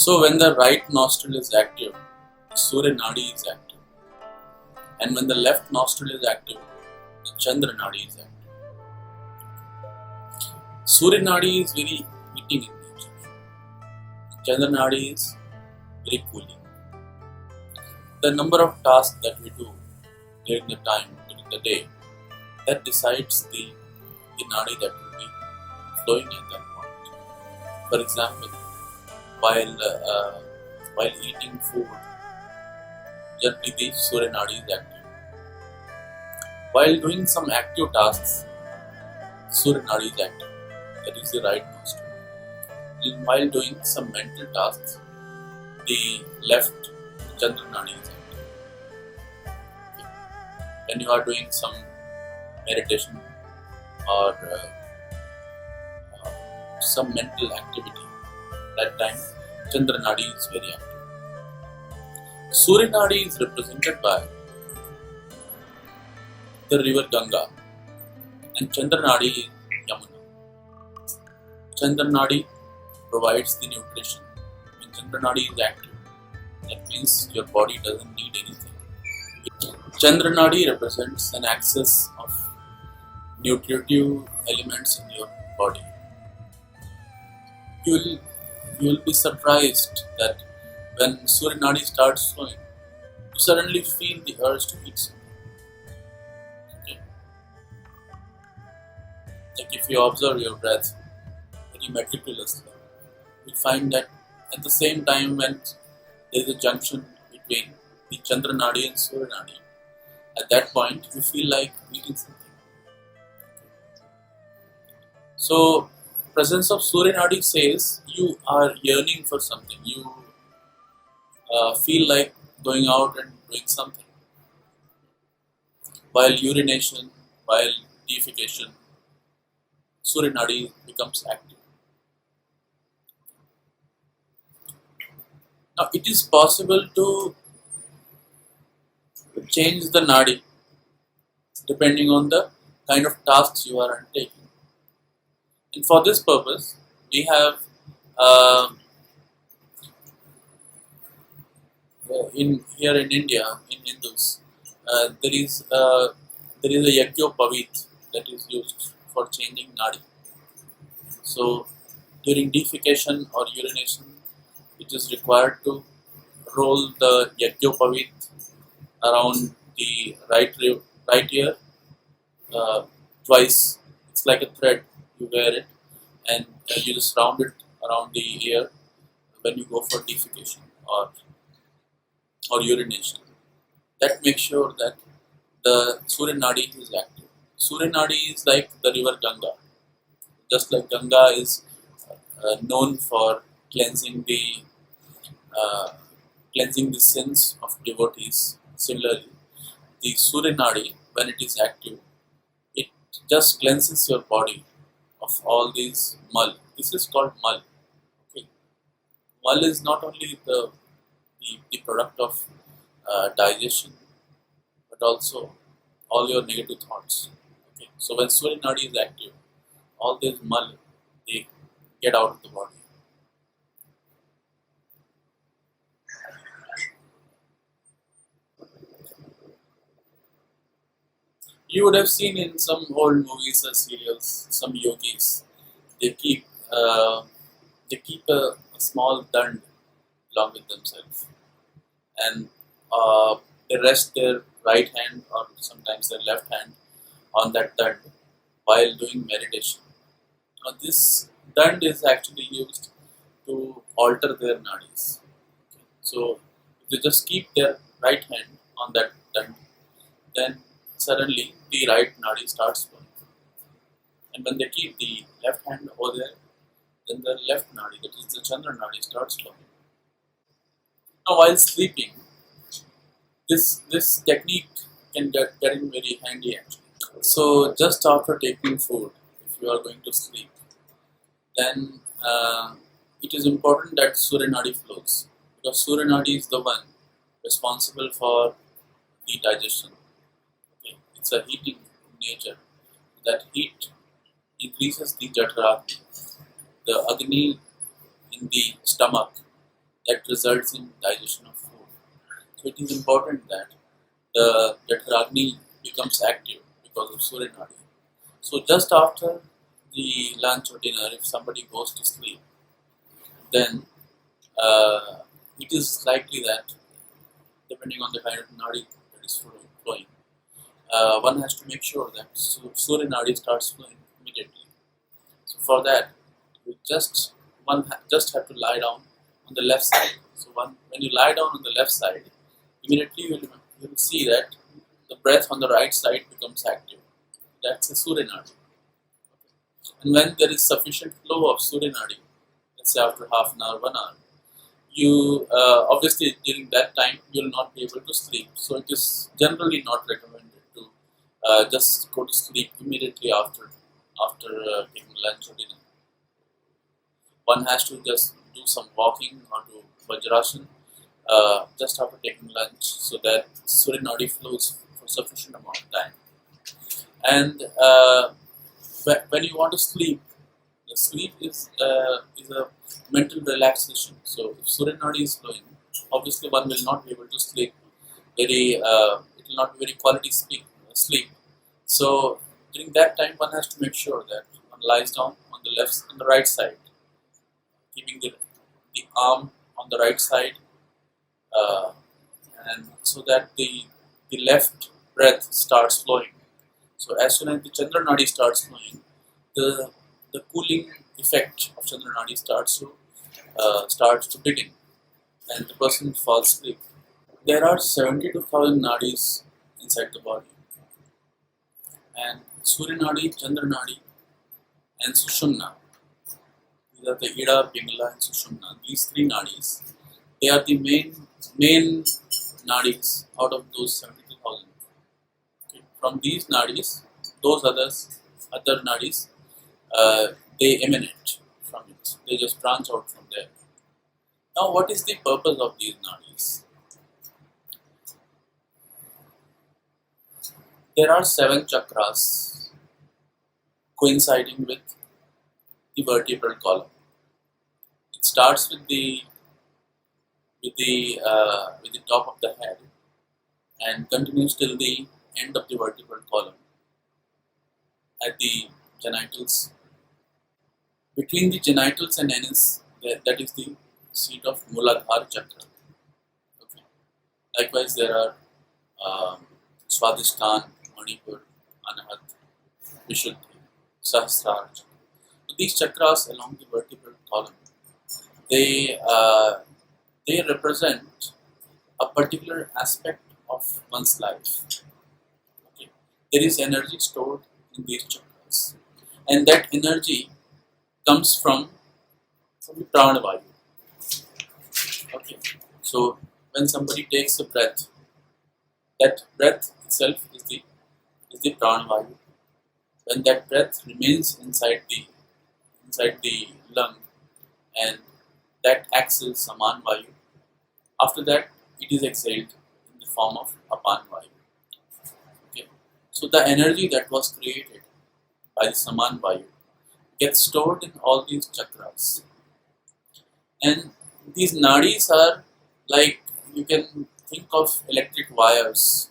So when the right nostril is active, the Surya Nadi is active, and when the left nostril is active, the Chandra Nadi is active. Surya Nadi is very heating in nature. Chandra Nadi is very cooling. The number of tasks that we do during the day, that decides the nadi that will be flowing at that point. For example, while while eating food, generally the Surya Nadi is active. While doing some active tasks, Surya Nadi is active. That is the right nostril. And while doing some mental tasks, the left Chandra Nadi is active. When you are doing some meditation or some mental activity, that time Chandra Nadi is very active. Surya Nadi is represented by the river Ganga and Chandra Nadi is Yamuna. Chandra Nadi provides the nutrition. When Chandra Nadi is active, that means your body doesn't need anything. Chandra Nadi represents an access of nutritive elements in your body. You will be surprised that when Surya Nadi starts flowing, you suddenly feel the urge to eat something. Okay? Like if you observe your breath very meticulously, you find that at the same time when there is a junction between the Chandra Nadi and Surya Nadi, at that point you feel like eating something. So, presence of Surya Nadi says you are yearning for something. You feel like going out and doing something. While urination, while defecation, Surya Nadi becomes active. Now, it is possible to change the Nadi depending on the kind of tasks you are undertaking. And for this purpose, we have here in India, in Hindus, there is a Yagyopavit that is used for changing nadi. So during defecation or urination, it is required to roll the Yagyopavit around the right ear twice. It's like a thread. You wear it and you just round it around the ear when you go for defecation or urination. That makes sure that the Surya Nadi is active. Surya Nadi is like the river Ganga. Just like Ganga is known for cleansing the sins of devotees. Similarly, the Surya Nadi, when it is active, it just cleanses your body of all these mal. This is called mal. Okay. Mal is not only the product of digestion, but also all your negative thoughts. Okay. So when Surya Nadi is active, all these mal, they get out of the body. You would have seen in some old movies or serials, some yogis, they keep a small dand along with themselves, and they rest their right hand or sometimes their left hand on that dand while doing meditation. Now this dand is actually used to alter their nadis. Okay. So if they just keep their right hand on that dand, then suddenly the right nadi starts flowing. And when they keep the left hand over there, then the left nadi, that is the Chandra nadi, starts flowing. Now while sleeping, this technique can get in very handy actually. So just after taking food, if you are going to sleep, then it is important that Surya Nadi flows, because Surya Nadi is the one responsible for the digestion. Okay. It's a heating nature. That heat increases the Jఠra, the Agni in the stomach, that results in digestion of food. So it is important that that Ragni becomes active because of Surya Nadi. So just after the lunch or dinner, if somebody goes to sleep, then uh, it is likely that depending on the kind of nadi that is flowing, one has to make sure that Surya Nadi starts flowing immediately. So for that, you just have to lie down on the left side. So when you lie down on the left side, immediately you will see that the breath on the right side becomes active. That's a Surya Nadi. And when there is sufficient flow of Surya Nadi, let's say after half an hour, 1 hour, you obviously during that time you will not be able to sleep. So it is generally not recommended to just go to sleep immediately after taking lunch or dinner. One has to just do some walking or do vajrasan just after taking lunch so that Surya Nadi flows for sufficient amount of time. And when you want to sleep, the sleep is a mental relaxation. So if Surya Nadi is flowing, obviously one will not be able to sleep it will not be very quality sleep. So during that time, one has to make sure that one lies down on the right side, keeping the arm on the right side, uh, and so that the left breath starts flowing. So as soon as the Chandra Nadi starts flowing, the the cooling effect of Chandra Nadi starts to begin, and the person falls asleep. There are 72,000 nadis inside the body, and Surya Nadi, Chandra Nadi, and Sushumna. These are the Ida, Pingala, and Sushumna. These three nadis, they are the main nadis out of those 72,000. Okay. From these nadis, those other nadis, uh, they emanate from it. They just branch out from there. Now, what is the purpose of these nadis? There are 7 chakras coinciding with the vertebral column. It starts with the top of the head and continues till the end of the vertebral column at the genitals. Between the genitals and anus, that is the seat of Muladhara chakra. Okay. Likewise, there are Swadhisthana, Manipur, Anahat, Vishuddhi, Sahasrara. So these chakras along the vertebral column, they they represent a particular aspect of one's life. Okay. There is energy stored in these chakras, and that energy comes from the pranavayu. Okay. So when somebody takes a breath, that breath itself is the pranavayu. When that breath remains inside the lung, and that acts as saman vayu, after that it is exhaled in the form of apan vayu. Okay. So the energy that was created by the saman vayu gets stored in all these chakras, and these nadis are like, you can think of electric wires.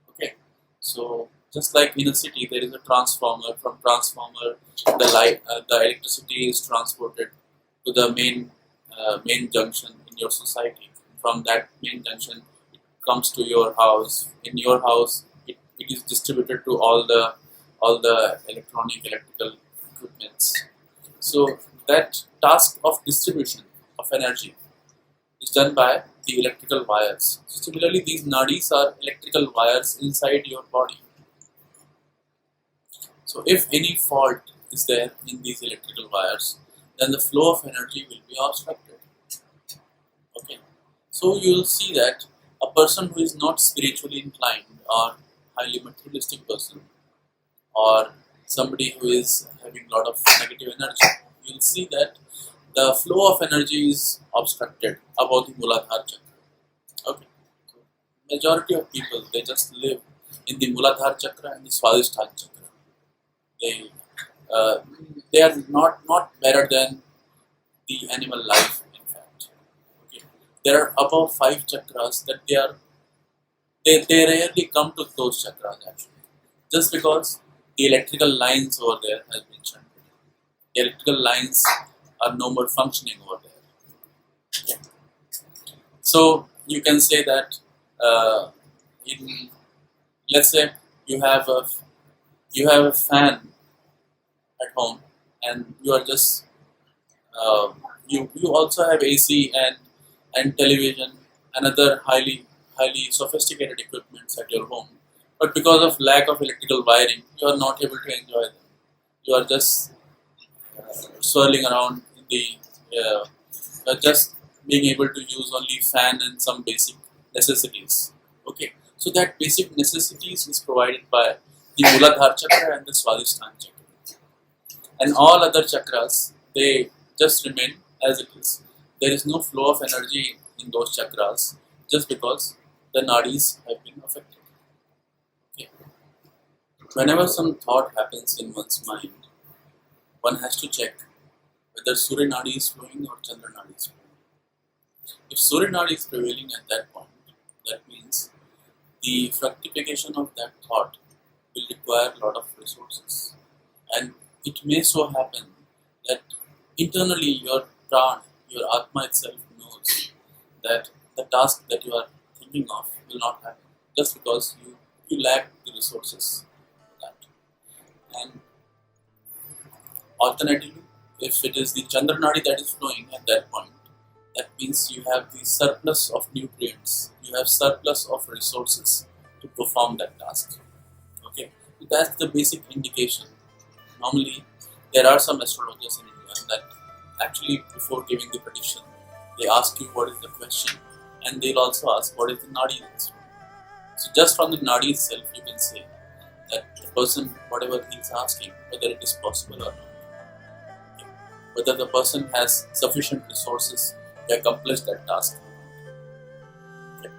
Okay. So just like in a city, there is a transformer. From transformer, the electricity is transported to the main junction in your society. From that main junction, it comes to your house. In your house, it is distributed to all the electrical equipments. So that task of distribution of energy is done by the electrical wires. So similarly, these nadis are electrical wires inside your body. So if any fault is there in these electrical wires, then the flow of energy will be obstructed. Okay. So you will see that a person who is not spiritually inclined, or highly materialistic person, or somebody who is having a lot of negative energy, you will see that the flow of energy is obstructed above the Muladhara chakra. Okay. So majority of people, they just live in the Muladhara chakra and the Swadhisthana chakra. They uh, they are not better than the animal life, in fact. Okay. there are about 5 chakras that they rarely come to those chakras actually, just because the electrical lines over there has been shunted. The electrical lines are no more functioning over there. Okay. So you can say that in, let's say you have a fan at home, and you are just you also have AC and television and other highly sophisticated equipments at your home, but because of lack of electrical wiring, you are not able to enjoy them. You are just swirling around in the just being able to use only fan and some basic necessities. Okay, so that basic necessities is provided by the Muladhara chakra and the Swadhisthana chakra, and all other chakras, they just remain as it is. There is no flow of energy in those chakras just because the nadis have been affected. Okay. Whenever some thought happens in one's mind, one has to check whether Surya Nadi is flowing or Chandra Nadi is flowing. If Surya Nadi is prevailing at that point, that means the fructification of that thought will require a lot of resources. And it may so happen that internally your pran, your Atma itself knows that the task that you are thinking of will not happen just because you lack the resources for that. And alternatively, if it is the Chandra Nadi that is flowing at that point, that means you have the surplus of nutrients, you have surplus of resources to perform that task. Okay, so that's the basic indication. Normally, there are some astrologers in India that actually, before giving the prediction, they ask you what is the question, and they'll also ask what is the Nadi that's flowing. So just from the Nadi itself, you can say that the person, whatever he is asking, whether it is possible or not. Whether the person has sufficient resources to accomplish that task. Okay.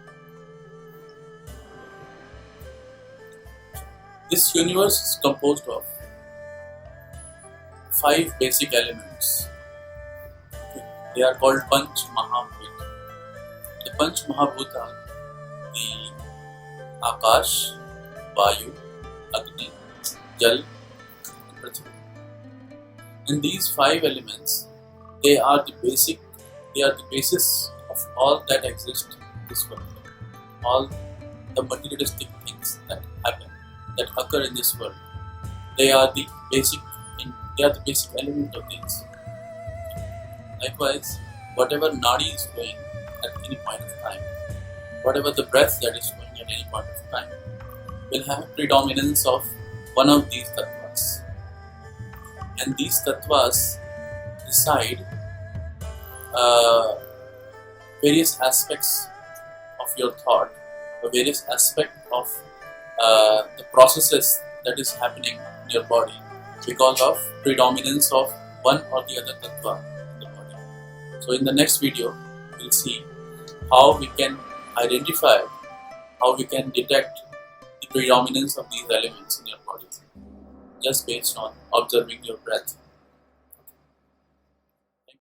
This universe is composed of 5 basic elements. Okay. They are called Panch Mahabhuta. The Panch Mahabhuta are the Akash, Vayu, Agni, Jal, and Prithvi. And these 5 elements, they are the basis of all that exists in this world. All the materialistic things that happen, that occur in this world, they are the basic element of things. Likewise, whatever nadi is flowing at any point of time, whatever the breath that is flowing at any point of time, will have predominance of one of these tattvas. And these tattvas decide various aspects of your thought, or various aspects of the processes that is happening in your body because of predominance of one or the other tattva in the body. So in the next video, we'll see how we can identify, how we can detect the predominance of these elements in your body just based on observing your breath.